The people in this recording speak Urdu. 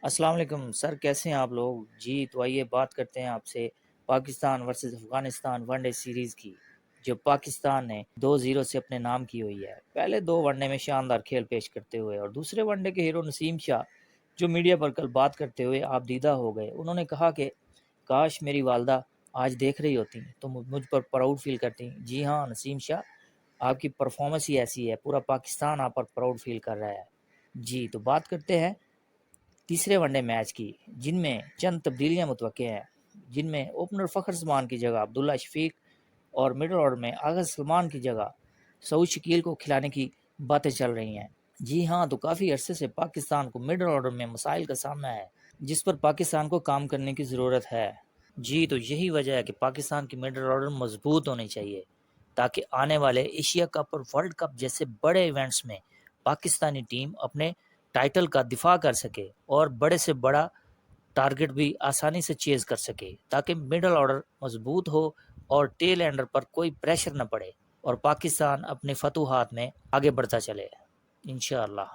السلام علیکم سر، کیسے ہیں آپ لوگ؟ جی تو آئیے بات کرتے ہیں آپ سے Pakistan versus Afghanistan one day series کی، جو پاکستان نے 2-0 سے اپنے نام کی ہوئی ہے۔ پہلے 2 ون ڈے میں شاندار کھیل پیش کرتے ہوئے اور دوسرے ون ڈے کے ہیرو نسیم شاہ جو میڈیا پر کل بات کرتے ہوئے آپ دیدہ ہو گئے، انہوں نے کہا کہ کاش میری والدہ آج دیکھ رہی ہوتی تو مجھ پر پراؤڈ فیل کرتی۔ جی ہاں نسیم شاہ، آپ کی پرفارمنس ہی ایسی ہے، پورا پاکستان آپ پر پراؤڈ فیل کر رہا ہے۔ جی تو بات کرتے ہیں تیسرے ون ڈے میچ کی، جن میں چند تبدیلیاں متوقع ہیں، جن میں اوپنر فخر زمان کی جگہ عبداللہ شفیق اور مڈل آرڈر میں آغاز سلمان کی جگہ سعود شکیل کو کھلانے کی باتیں چل رہی ہیں۔ جی ہاں تو کافی عرصے سے پاکستان کو مڈل آرڈر میں مسائل کا سامنا ہے، جس پر پاکستان کو کام کرنے کی ضرورت ہے۔ جی تو یہی وجہ ہے کہ پاکستان کی مڈل آرڈر مضبوط ہونی چاہیے، تاکہ آنے والے ایشیا کپ اور ورلڈ کپ جیسے بڑے ایونٹس میں پاکستانی ٹیم اپنے ٹائٹل کا دفاع کر سکے اور بڑے سے بڑا ٹارگٹ بھی آسانی سے چیز کر سکے، تاکہ مڈل آرڈر مضبوط ہو اور ٹیل اینڈر پر کوئی پریشر نہ پڑے اور پاکستان اپنے فتوحات میں آگے بڑھتا چلے انشاءاللہ۔